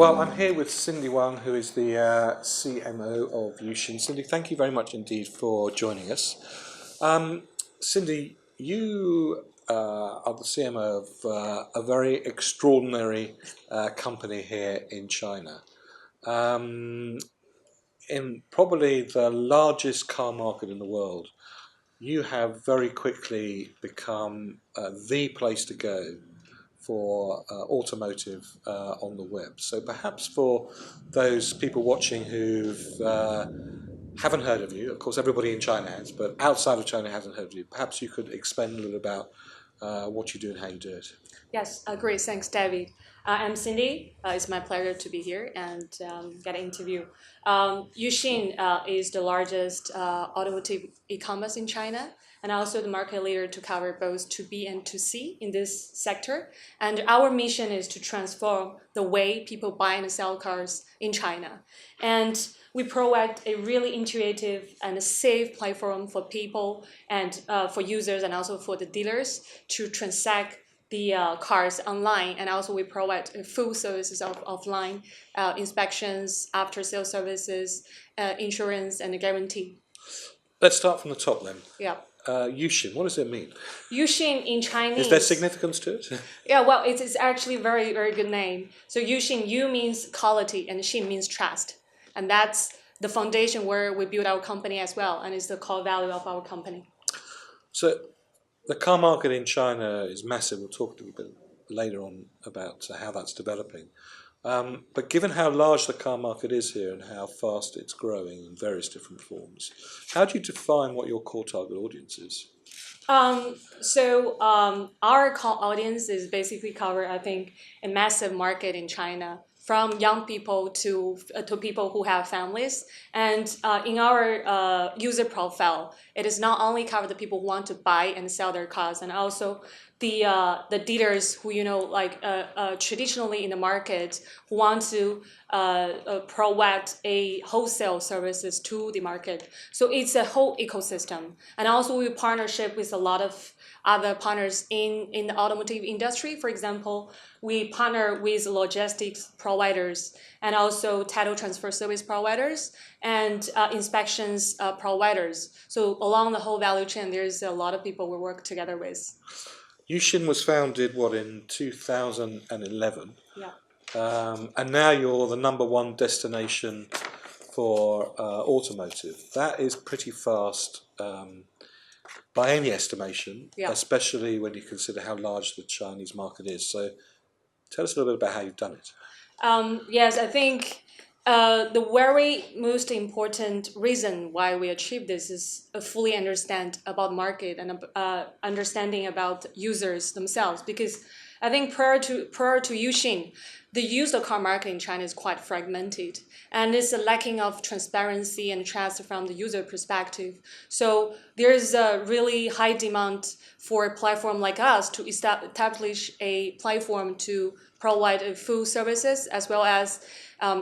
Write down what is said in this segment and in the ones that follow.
Well, I'm here with Cindy Wang, who is the CMO of Uxin. Cindy, thank you very much indeed for joining us. Cindy, you are the CMO of a very extraordinary company here in China. In probably the largest car market in the world, you have very quickly become the place to go for automotive on the web. So perhaps for those people watching who haven't heard of you, of course everybody in China has, but outside of China hasn't heard of you, perhaps you could explain a little about what you do and how you do it. Yes, great. Thanks, David. I'm Cindy. It's my pleasure to be here and get an interview. Uxin is the largest automotive e-commerce in China, and also the market leader to cover both 2B and 2C in this sector. And our mission is to transform the way people buy and sell cars in China. And we provide a really intuitive and a safe platform for people and for users and also for the dealers to transact the cars online, and also we provide full services of offline inspections, after sales services, insurance, and guarantee. Let's start from the top then. Yeah. Uxin, what does it mean? Uxin in Chinese. Is there significance to it? Yeah, well, it is actually a very, very good name. So Uxin, U means quality, and Xin means trust. And that's the foundation where we build our company as well, and it's the core value of our company. So the car market in China is massive. We'll talk a little bit later on about how that's developing. But given how large the car market is here and how fast it's growing in various different forms, how do you define what your core target audience is? Our core audience is basically cover, I think, a massive market in China, from young people to people who have families. And in our user profile, it is not only cover the people who want to buy and sell their cars, and also the dealers who, traditionally in the market who want to provide a wholesale services to the market. So it's a whole ecosystem. And also we partnership with a lot of other partners in the automotive industry. For example, we partner with logistics providers and also title transfer service providers and inspections providers. So along the whole value chain, there's a lot of people we work together with. Uxin was founded, in 2011? Yeah. And now you're the #1 destination for automotive. That is pretty fast by any estimation, especially when you consider how large the Chinese market is. So tell us a little bit about how you've done it. Yes, I think the very most important reason why we achieve this is fully understand about market and understanding about users themselves. Because I think prior to Uxin, the used car market in China is quite fragmented, and it's a lacking of transparency and trust from the user perspective. So there's a really high demand for a platform like us to establish a platform to provide full services as well as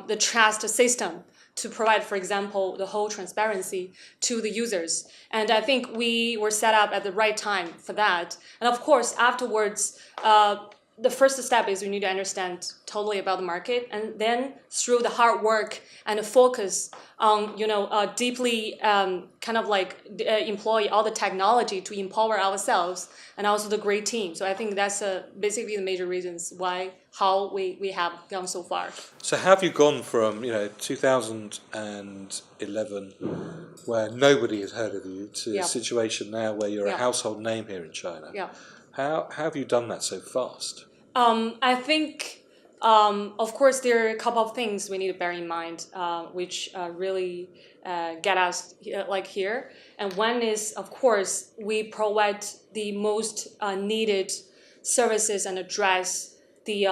the trust system to provide, for example, the whole transparency to the users. And I think we were set up at the right time for that. And of course, afterwards, the first step is we need to understand totally about the market, and then through the hard work and focus on, deeply employ all the technology to empower ourselves and also the great team. So I think that's basically the major reasons how we have gone so far. So how have you gone from 2011, where nobody has heard of you, to a situation now where you're a household name here in China? Yeah. How have you done that so fast? I think, of course, there are a couple of things we need to bear in mind, which really get us here. And one is, of course, we provide the most needed services and address the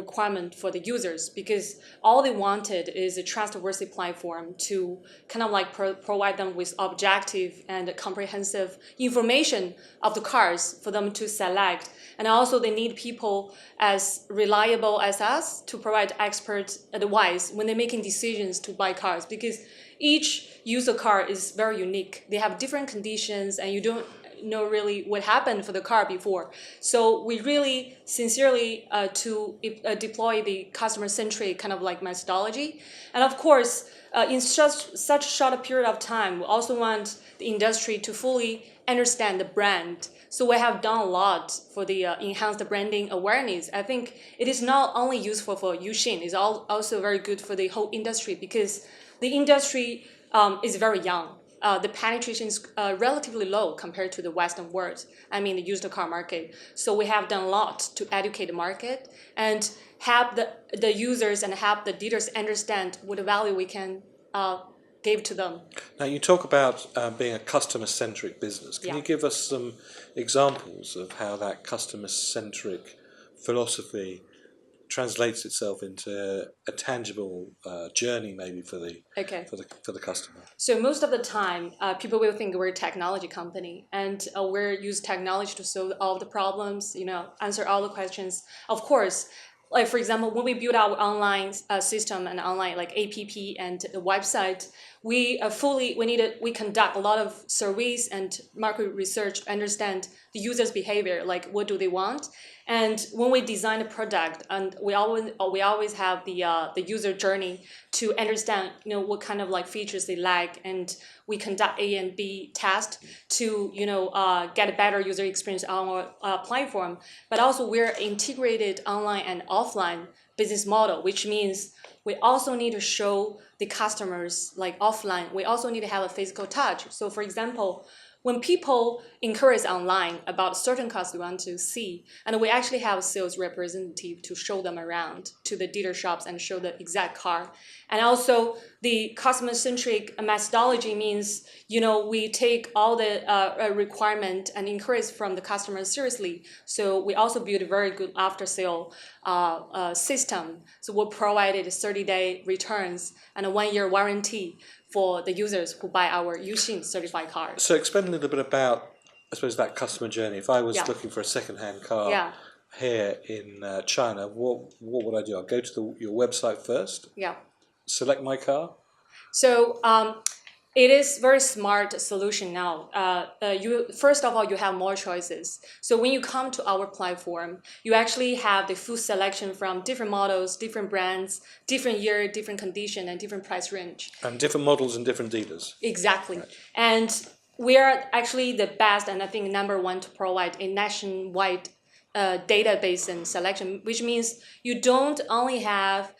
requirement for the users, because all they wanted is a trustworthy platform to provide them with objective and comprehensive information of the cars for them to select. And also they need people as reliable as us to provide expert advice when they're making decisions to buy cars, because each user car is very unique. They have different conditions, and know really what happened for the car before. So we really sincerely to deploy the customer-centric kind of like methodology. And of course, in such short a period of time, we also want the industry to fully understand the brand. So we have done a lot for the enhanced branding awareness. I think it is not only useful for Uxin, it's also very good for the whole industry, because the industry is very young. The penetration is relatively low compared to the Western world. I mean, the used car market. So we have done a lot to educate the market and help the users and help the dealers understand what value we can give to them. Now, you talk about being a customer-centric business. Can you give us some examples of how that customer-centric philosophy translates itself into a tangible journey, maybe for the customer? So most of the time, people will think we're a technology company, and we use technology to solve all the problems, answer all the questions. Of course, like for example, when we build our online system and online like app and the website, we conduct a lot of surveys and market research to understand the user's behavior, like what do they want. And when we design a product, and we always have the user journey to understand what kind of like features they like, and we conduct A and B test to get a better user experience on our platform. But also we're integrated online and offline business model, which means we also need to show the customers like offline. We also need to have a physical touch. So for example, when people inquire online about certain cars they want to see, and we actually have a sales representative to show them around to the dealer shops and show the exact car. And also the customer-centric methodology means, we take all the requirement and inquiries from the customers seriously. So we also build a very good after-sale system. So we provided 30-day returns and a 1-year warranty for the users who buy our Uxin certified cars. So explain a little bit about, I suppose, that customer journey. If I was looking for a second-hand car here in China, what would I do? I'll go to your website first. Yeah. Select my car. So it is very smart solution now. First of all, you have more choices. So when you come to our platform, you actually have the full selection from different models, different brands, different year, different condition, and different price range. And different models and different dealers. Exactly. Right. And we are actually the best, and I think #1 to provide a nationwide database and selection, which means you don't only have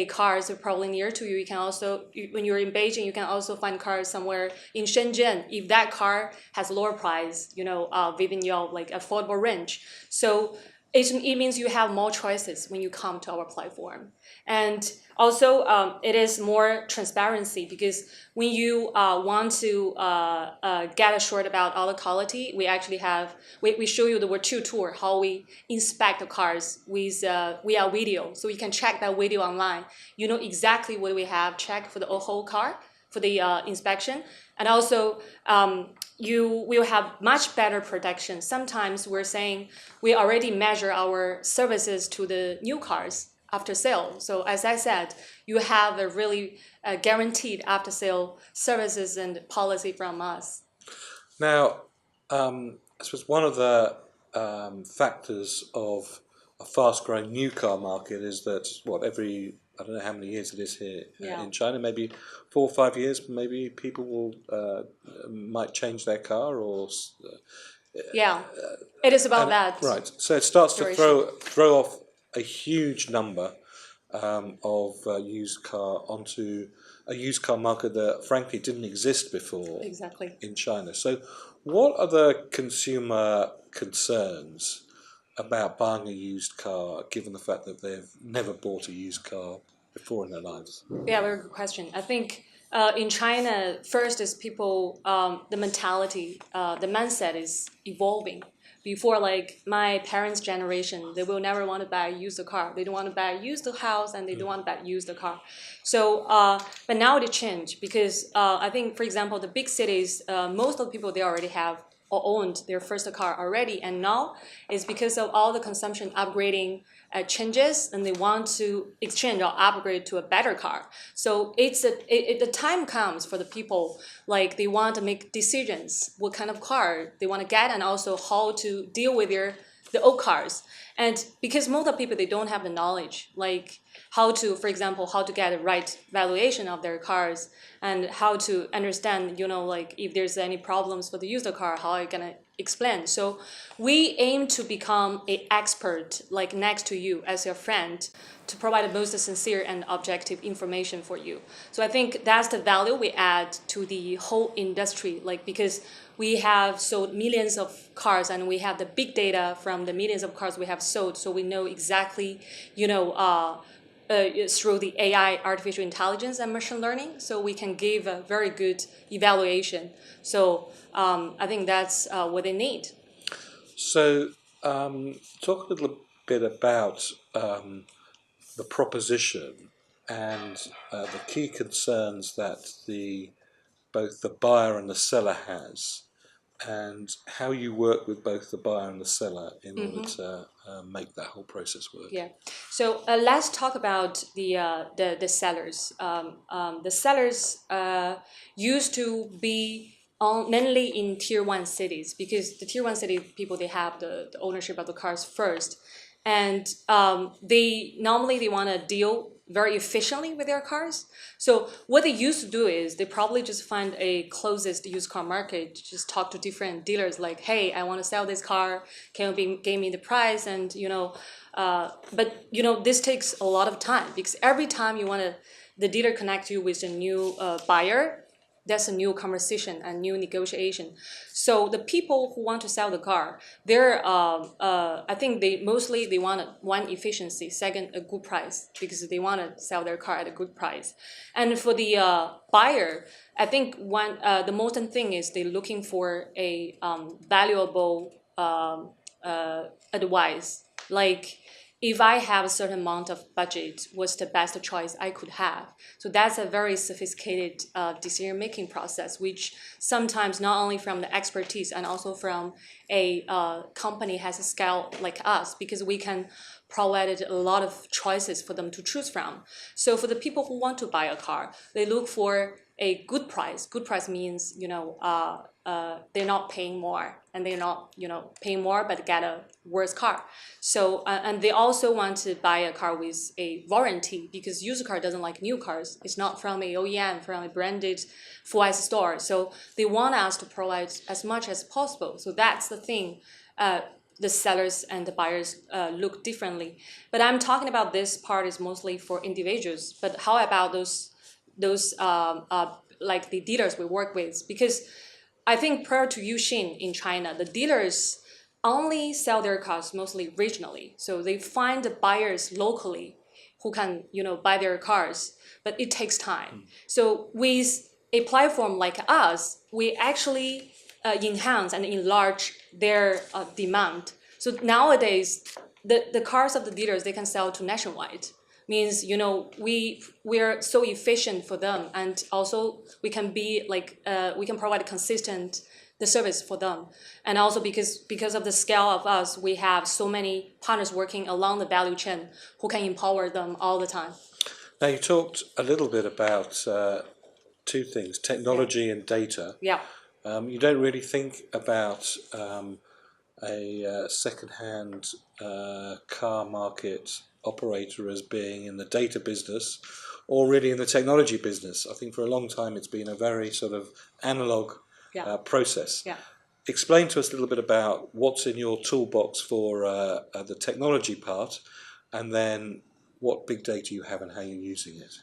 cars probably near to you. You can also, when you're in Beijing, you can also find cars somewhere in Shenzhen if that car has lower price, within your like affordable range. So it means you have more choices when you come to our platform. And also it is more transparency, because when you want to get assured about auto quality, we actually we show you the virtual tour, how we inspect the cars with via video. So you can check that video online. You know exactly what we have checked for the whole car for the inspection. And also you will have much better protection. Sometimes we're saying we already measure our services to the new cars after sale. So as I said, you have a really guaranteed after sale services and policy from us. Now, I suppose one of the factors of a fast-growing new car market is that every, I don't know how many years it is here in China, maybe 4 or 5 years, maybe people will might change their car or. It is about that. Right. So it starts to throw off a huge number of used car onto a used car market that frankly didn't exist before in China. So what are the consumer concerns about buying a used car, given the fact that they've never bought a used car before in their lives? Yeah, very good question. I think in China, first is people, the mentality, the mindset is evolving. Before, like my parents' generation, they will never want to buy a used car. They don't want to buy a used house, and they don't want to buy a used car. So, but now it changed, because I think, for example, the big cities, most of the people, they already have or owned their first car already, and now it's because of all the consumption upgrading changes and they want to exchange or upgrade to a better car. So the time comes for the people, like they want to make decisions, what kind of car they want to get, and also how to deal with the old cars. And because most of the people, they don't have the knowledge, like how to, for example, how to get the right valuation of their cars and how to understand, like if there's any problems for the used car, how are you gonna explain? So we aim to become an expert, like next to you as your friend, to provide the most sincere and objective information for you. So I think that's the value we add to the whole industry, like because we have sold millions of cars and we have the big data from the millions of cars we have sold, so we know exactly, through the AI, artificial intelligence and machine learning, so we can give a very good evaluation. So I think that's what they need. So talk a little bit about the proposition and the key concerns that both the buyer and the seller has, and how you work with both the buyer and the seller in order to make that whole process work. Yeah. So let's talk about the sellers. The sellers used to be mainly in tier 1 cities, because the tier 1 city people, they have the ownership of the cars first, and they want to deal very efficiently with their cars. So what they used to do is they probably just find a closest used car market, just talk to different dealers like, hey, I want to sell this car, can you give me the price? And but this takes a lot of time, because every time the dealer connect you with a new buyer, that's a new conversation and new negotiation. So the people who want to sell the car, I think they want one, efficiency, second, a good price, because they want to sell their car at a good price. And for the buyer, I think the most important thing is they're looking for a valuable advice. Like, if I have a certain amount of budget, what's the best choice I could have? So that's a very sophisticated decision-making process, which sometimes not only from the expertise and also from a company has a scale like us, because we can provide a lot of choices for them to choose from. So for the people who want to buy a car, they look for a good price. Good price means, they're not paying more, and they're not, paying more but get a worse car. So and they also want to buy a car with a warranty, because used car doesn't like new cars. It's not from a OEM, from a branded full size store. So they want us to provide as much as possible. So that's the thing. The sellers and the buyers look differently. But I'm talking about this part is mostly for individuals. But how about those like the dealers we work with? Because I think prior to Uxin in China, the dealers only sell their cars mostly regionally. So they find the buyers locally who can, buy their cars, but it takes time. So with a platform like us, we actually enhance and enlarge their demand. So nowadays, the cars of the dealers, they can sell to nationwide. Means, we're so efficient for them, and also we can be like we can provide consistent the service for them. And also because of the scale of us, we have so many partners working along the value chain who can empower them all the time. Now, you talked a little bit about two things, technology and data. Yeah. You don't really think about a second-hand car market operator as being in the data business or really in the technology business. I think for a long time it's been a very sort of analog process. Yeah. Explain to us a little bit about what's in your toolbox for the technology part, and then what big data you have and how you're using it.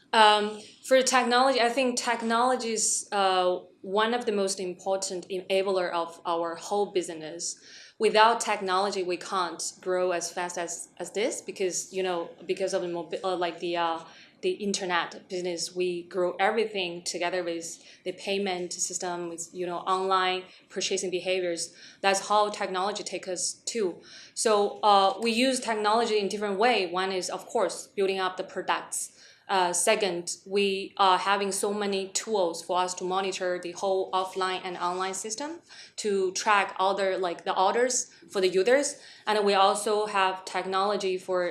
For technology, I think technology is one of the most important enabler of our whole business. Without technology, we can't grow as fast as this, because because of the internet business, we grow everything together with the payment system, with online purchasing behaviors. That's how technology takes us to. So we use technology in different way. One is, of course, building up the products. Second, we are having so many tools for us to monitor the whole offline and online system to track all the orders for the users. And we also have technology for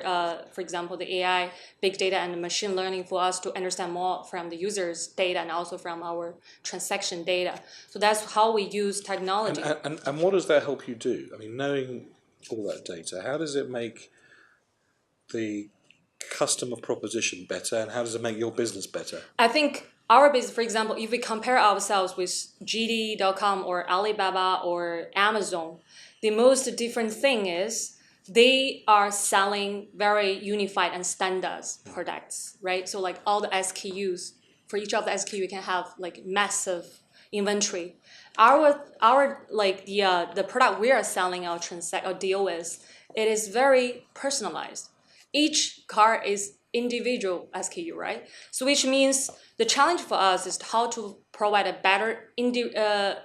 example, the AI, big data, and machine learning for us to understand more from the users' data and also from our transaction data. So that's how we use technology. And what does that help you do? I mean, knowing all that data, how does it make the customer proposition better, and how does it make your business better? I think our business, for example, if we compare ourselves with JD.com or Alibaba or Amazon, the most different thing is they are selling very unified and standard products, right? So like all the SKUs, for each of the SKU, you can have like massive inventory. Our like the product we are selling or transact or deal with, it is very personalized. Each car is individual SKU, right? So which means the challenge for us is how to provide a better,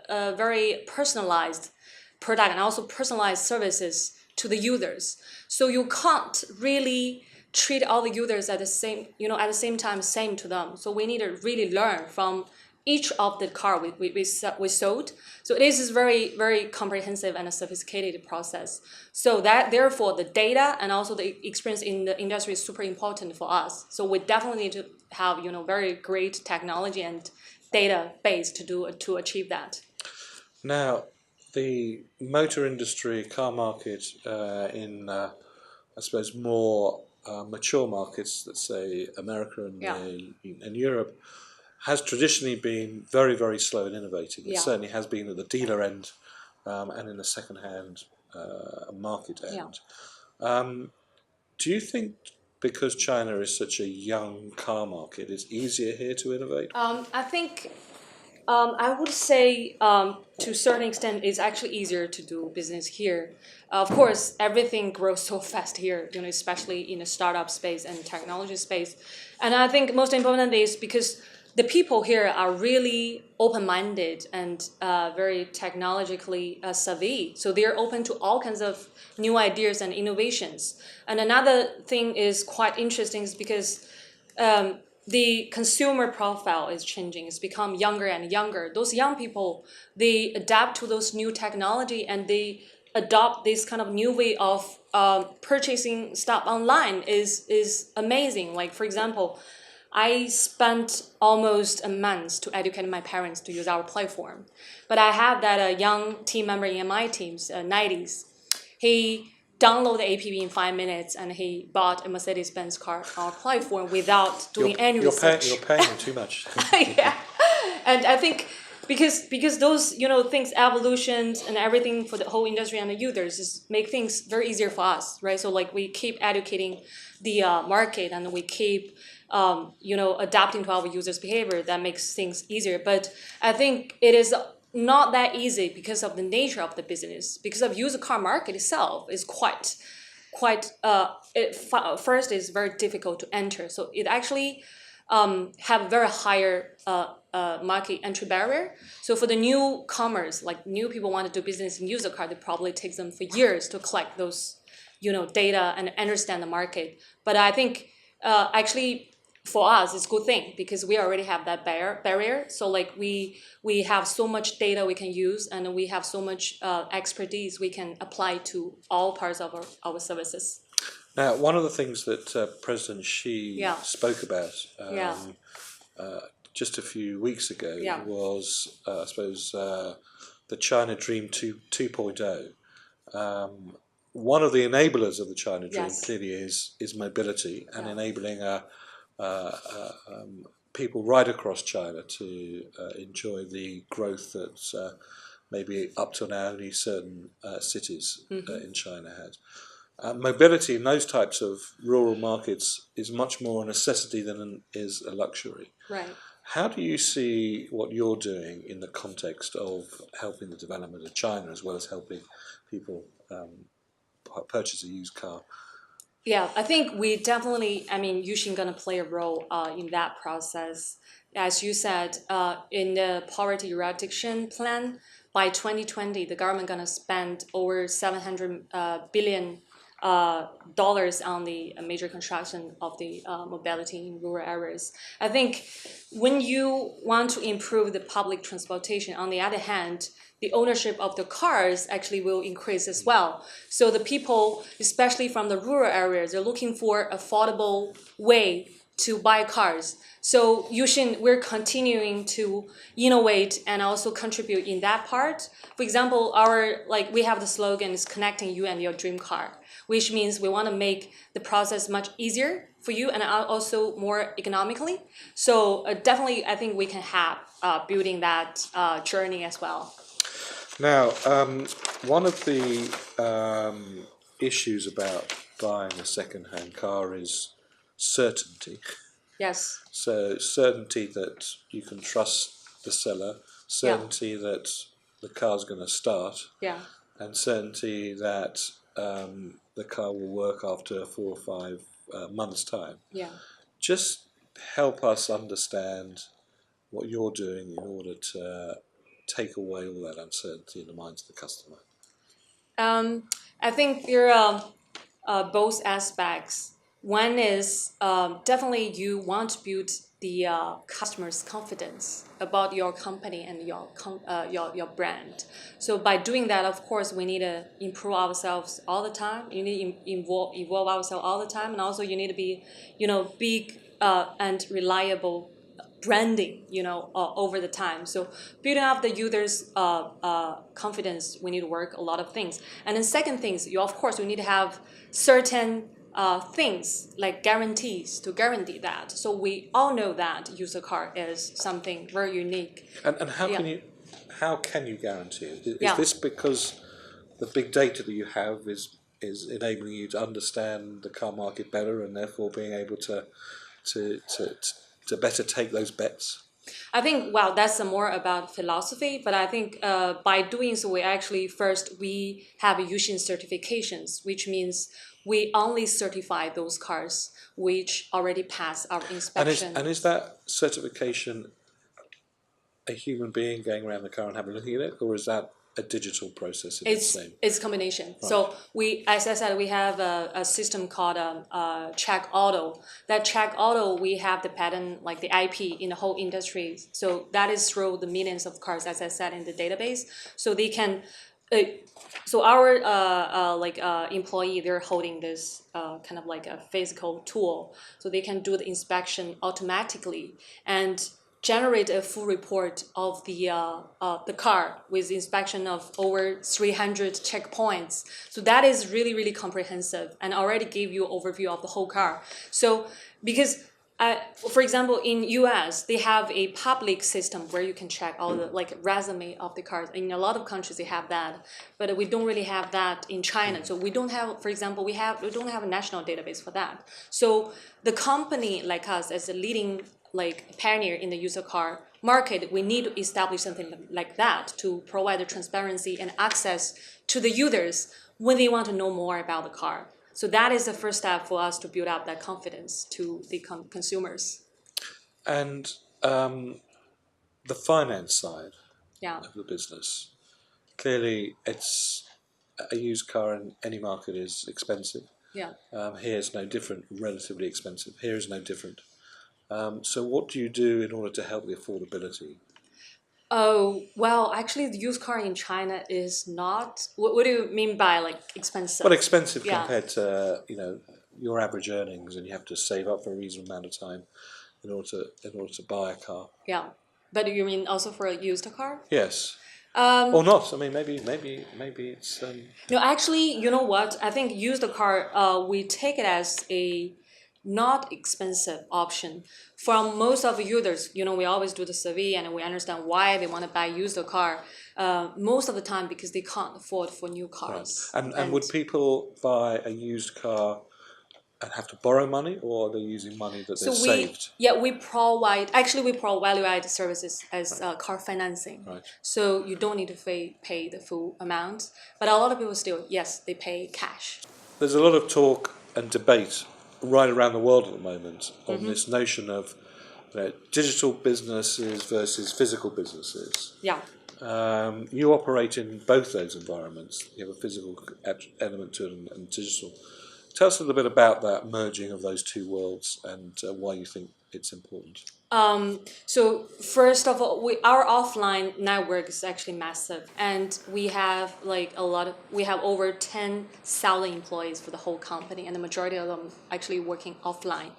very personalized product and also personalized services to the users. So you can't really treat all the users at the same time, same to them. So we need to really learn from each of the car we sold. So it is a very, very comprehensive and a sophisticated process. So that therefore the data and also the experience in the industry is super important for us. So we definitely need to have very great technology and database to achieve that. Now, the motor industry, car market in, I suppose, more mature markets, let's say America and Europe, has traditionally been very, very slow in innovating. It certainly has been at the dealer end and in the second-hand market end. Do you think because China is such a young car market, it's easier here to innovate? I think I would say to a certain extent it's actually easier to do business here. Of course, everything grows so fast here, especially in the startup space and technology space. And I think most important is because the people here are really open-minded and very technologically savvy. So they're open to all kinds of new ideas and innovations. And another thing is quite interesting is because the consumer profile is changing. It's become younger and younger. Those young people, they adapt to those new technology and they adopt this kind of new way of purchasing stuff online is amazing. Like, for example, I spent almost a month to educate my parents to use our platform. But I have that young team member in my teams, 90s. He downloaded the app in 5 minutes and he bought a Mercedes-Benz car on our platform without doing any research. You're paying him too much. Yeah. And I think because those things, evolutions and everything for the whole industry and the users is make things very easier for us, right? So like we keep educating the market and we keep adapting to our users' behavior. That makes things easier. But I think it is not that easy because of the nature of the business. Because of used car market itself is quite first is very difficult to enter. So it actually have very higher market entry barrier. So for the newcomers, like new people want to do business in used car, it probably takes them for years to collect those data and understand the market. But I think actually for us it's a good thing because we already have that barrier. So like we have so much data we can use and we have so much expertise we can apply to all parts of our services. Now, one of the things that President Xi spoke about just a few weeks ago was, I suppose, the China Dream 2.0. One of the enablers of the China Dream clearly is mobility and enabling people right across China to enjoy the growth that maybe up till now only certain cities in China had. Mobility in those types of rural markets is much more a necessity than is a luxury. Right. How do you see what you're doing in the context of helping the development of China as well as helping people purchase a used car? Yeah, I think we definitely, Uxin going to play a role in that process. As you said, in the poverty eradication plan, by 2020, the government going to spend over 700 billion dollars on the major construction of the mobility in rural areas. I think when you want to improve the public transportation, on the other hand, the ownership of the cars actually will increase as well. So the people, especially from the rural areas, are looking for affordable way to buy cars. So Uxin, we're continuing to innovate and also contribute in that part. For example, we have the slogan is connecting you and your dream car, which means we want to make the process much easier for you and also more economically. So definitely, I think we can have building that journey as well. Now, one of the issues about buying a second-hand car is certainty. Yes. So certainty that you can trust the seller, certainty that the car's going to start, and certainty that the car will work after 4 or 5 months' time. Yeah. Just help us understand what you're doing in order to take away all that uncertainty in the minds of the customer. I think there are both aspects. One is definitely you want to build the customer's confidence about your company and your brand. So by doing that, of course, we need to improve ourselves all the time. You need to evolve ourselves all the time, and also you need to be, big and reliable branding, over the time. So building up the users' confidence, we need to work a lot of things. And then second things, of course, we need to have certain things like guarantees to guarantee that. So we all know that user car is something very unique. And how can you guarantee it? Is this because the big data that you have is enabling you to understand the car market better and therefore being able to better take those bets? I think, that's more about philosophy, but I think by doing so, we have Uxin certifications, which means we only certify those cars which already passed our inspection. And is that certification a human being going around the car and having a look at it, or is that a digital process? It's combination. Right. So as I said, we have a system called Check Auto. That Check Auto, we have the patent, like the IP in the whole industry. So that is through the millions of cars, as I said, in the database. So they can. So our employee, they're holding this kind of like a physical tool, so they can do the inspection automatically and generate a full report of the car with inspection of over 300 checkpoints. So that is really, really comprehensive and already gave you an overview of the whole car. So because for example, in US, they have a public system where you can check all the resume of the cars. In a lot of countries, they have that, but we don't really have that in China. So we don't have, for example, we don't have a national database for that. So the company like us, as a leading pioneer in the user car market, we need to establish something like that to provide the transparency and access to the users when they want to know more about the car. So that is the first step for us to build up that confidence to the consumers. And the finance side of the business, clearly it's a used car in any market is expensive. Here it's no different, relatively expensive. Here is no different. So what do you do in order to help the affordability? Oh, well, actually, the used car in China is not. What do you mean by expensive? Well, expensive compared to your average earnings, and you have to save up for a reasonable amount of time in order to buy a car. Yeah, but you mean also for a used car? Yes. Or not. I mean, maybe it's. No, actually, you know what? I think used car. We take it as a not expensive option. From most of the users, we always do the survey and we understand why they want to buy used car. Most of the time because they can't afford for new cars. Right. And would people buy a used car and have to borrow money, or are they using money that they've saved? We provide value-added services as car financing. Right. So you don't need to pay the full amount. But a lot of people still, yes, they pay cash. There's a lot of talk and debate right around the world at the moment on this notion of digital businesses versus physical businesses. Yeah. You operate in both those environments. You have a physical element to it and digital. Tell us a little bit about that merging of those two worlds and why you think it's important. So first of all, our offline network is actually massive, and we have we have over 10,000 employees for the whole company, and the majority of them actually working offline.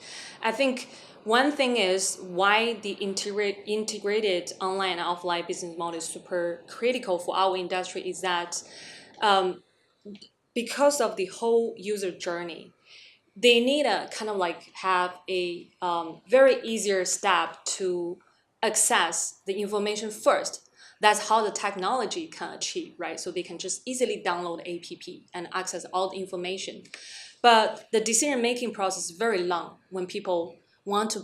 I think one thing is why the integrated online and offline business model is super critical for our industry is that because of the whole user journey, they need to kind of like have a very easier step to access the information first. That's how the technology can achieve, right? So they can just easily download app and access all the information. But the decision-making process is very long when people want to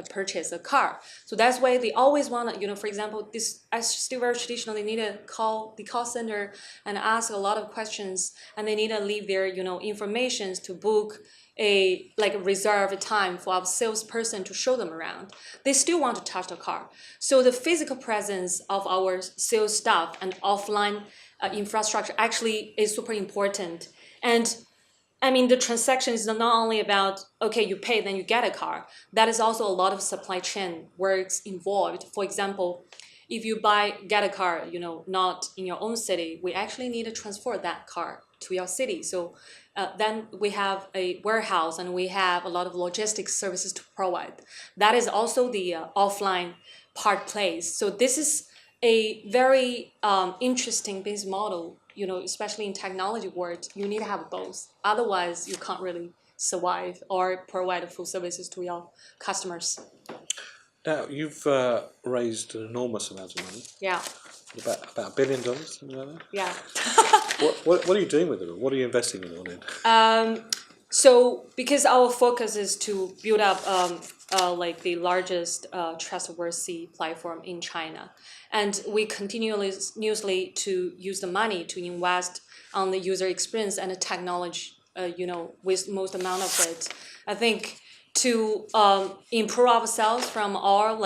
purchase a car. So that's why they always want to, for example, this as still very traditional, they need to call the call center and ask a lot of questions, and they need to leave their, informations to book a reserve time for our salesperson to show them around. They still want to touch the car. So the physical presence of our sales staff and offline infrastructure actually is super important. And I mean, the transaction is not only about, okay, you pay, then you get a car. That is also a lot of supply chain works involved. For example, if you get a car, not in your own city, we actually need to transfer that car to your city. So then we have a warehouse and we have a lot of logistics services to provide. That is also the offline part plays. So this is a very interesting business model, especially in technology world. You need to have both. Otherwise, you can't really survive or provide full services to your customers. Now, you've raised an enormous amount of money. Yeah. About $1 billion, something like that? Yeah. What are you doing with it? What are you investing it all in? So because our focus is to build up the largest trustworthy platform in China, and we continuously to use the money to invest on the user experience and the technology, with most amount of it. I think to improve ourselves from all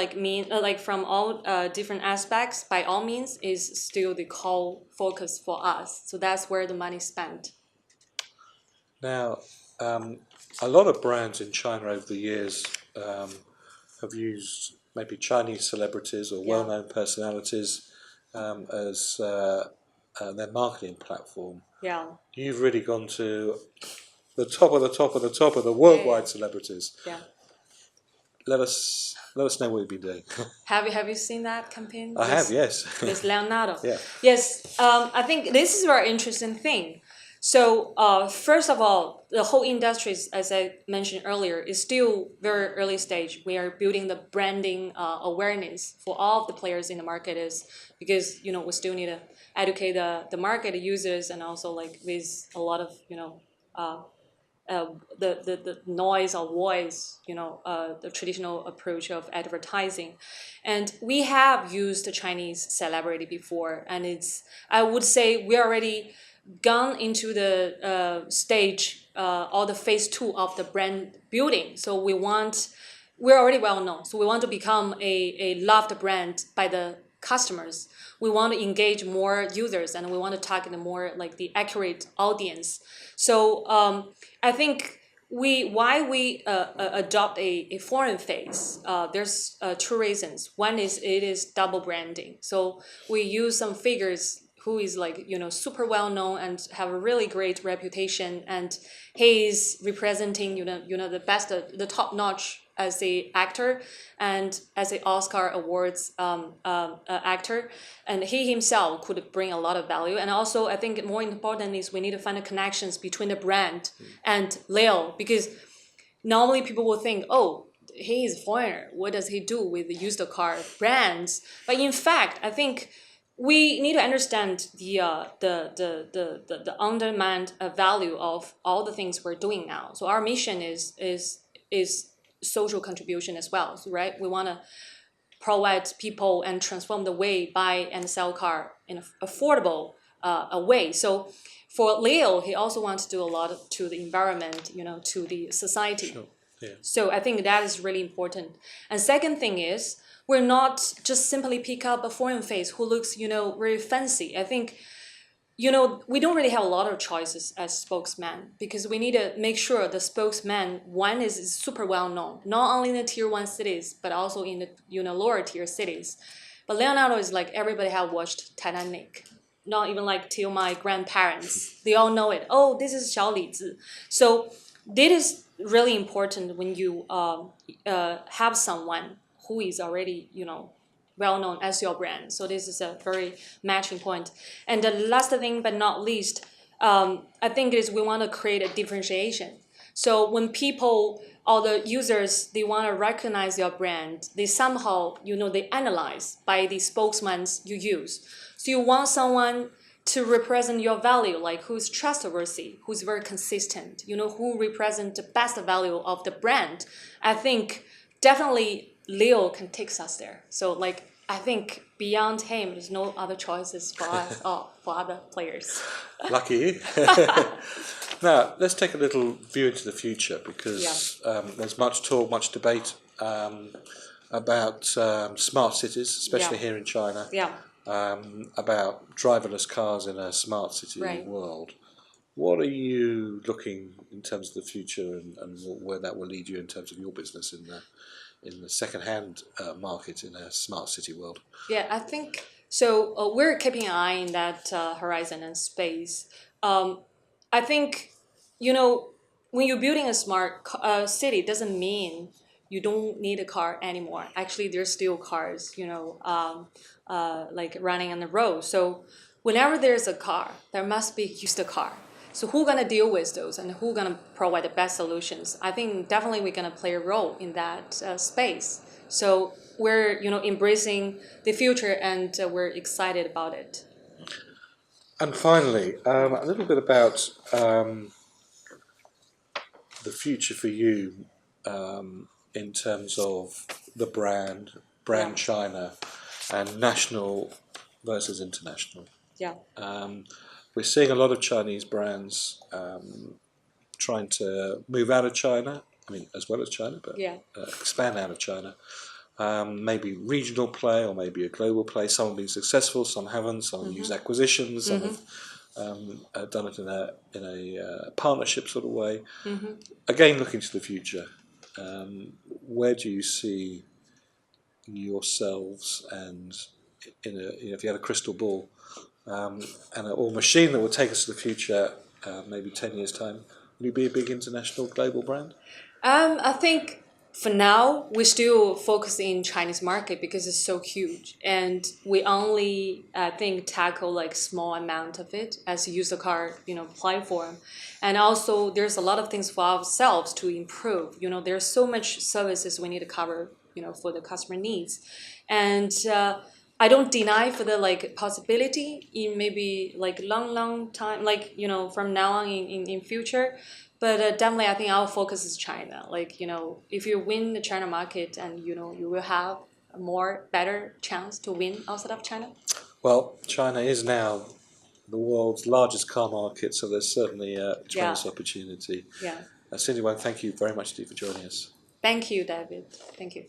different aspects, by all means, is still the core focus for us. So that's where the money is spent. Now, a lot of brands in China over the years have used maybe Chinese celebrities or well-known personalities as their marketing platform. Yeah. You've really gone to the top of the top of the top of the worldwide celebrities. Yeah. Let us know what you've been doing. Have you seen that campaign? I have, yes. With Leonardo. Yeah. Yes. I think this is a very interesting thing. So first of all, the whole industry, as I mentioned earlier, is still very early stage. We are building the branding awareness for all of the players in the market, is because we still need to educate the market users, and also with a lot of the noise or voice, the traditional approach of advertising. And we have used the Chinese celebrity before, and I would say we already gone into the stage or the phase 2 of the brand building. So we're already well known. So we want to become a loved brand by the customers. We want to engage more users, and we want to target more the accurate audience. So I think why we adopt a foreign face, there's 2 reasons. One is it is double branding. So we use some figures who is super well known and have a really great reputation, and he is representing the best, the top notch as a actor and as a Oscar awards actor, and he himself could bring a lot of value. And also I think more important is we need to find the connections between the brand and Leo, because normally people will think, oh, he is a foreigner, what does he do with the used car brands? But in fact, I think we need to understand the on-demand value of all the things we're doing now. So our mission is social contribution as well. So, right, we want to provide people and transform the way buy and sell car in an affordable way. So for Leo, he also wants to do a lot to the environment, to the society. Sure. Yeah. So I think that is really important. And second thing is, we're not just simply pick up a foreign face who looks, very fancy. I think, we don't really have a lot of choices as spokesman, because we need to make sure the spokesman, one, is super well known, not only in the tier 1 cities, but also in the, lower tier cities. But Leonardo is like, everybody have watched Titanic. Not even like till my grandparents. They all know it. Oh, this is Xiao Li Zi. So this is really important when you have someone who is already, well known as your brand. So this is a very matching point. And the last thing but not least, I think is we want to create a differentiation. So when people or the users, they want to recognize your brand, they somehow, they analyze by the spokesmen you use. So you want someone to represent your value, like who's trustworthy, who's very consistent, who represent the best value of the brand. I think definitely Leo can take us there. So like, I think beyond him, there's no other choices for us or for other players. Lucky you. Now, let's take a little view into the future, because there's much talk, much debate about smart cities, especially here in China, about driverless cars in a smart city world. What are you looking in terms of the future, and where that will lead you in terms of your business in the second-hand market in a smart city world? Yeah, I think so. We're keeping an eye in that horizon and space. I think, when you're building a smart city, doesn't mean you don't need a car anymore. Actually, there's still cars, like running on the road. So whenever there's a car, there must be used car. So who's gonna deal with those, and who's gonna provide the best solutions? I think definitely we're gonna play a role in that space. So we're embracing the future, and we're excited about it. And finally, a little bit about the future for you in terms of the brand China, and national versus international. Yeah. We're seeing a lot of Chinese brands trying to move out of China, I mean, as well as China, but expand out of China. Maybe regional play, or maybe a global play. Some have been successful, some haven't. Some have used acquisitions, some have done it in a partnership sort of way. Again, looking to the future, where do you see yourselves, and if you had a crystal ball or machine that would take us to the future, maybe 10 years' time, will you be a big international global brand? I think for now we still focus in Chinese market because it's so huge, and we only tackle like small amount of it as a user car platform. And also there's a lot of things for ourselves to improve. There's so much services we need to cover for the customer needs. And I don't deny for the possibility in maybe long time, from now on in future. But definitely, I think our focus is China. If you win the China market, and you will have a better chance to win outside of China. Well, China is now the world's largest car market, so there's certainly a tremendous opportunity. Yeah. Cindy Wang, thank you very much indeed for joining us. Thank you, David. Thank you.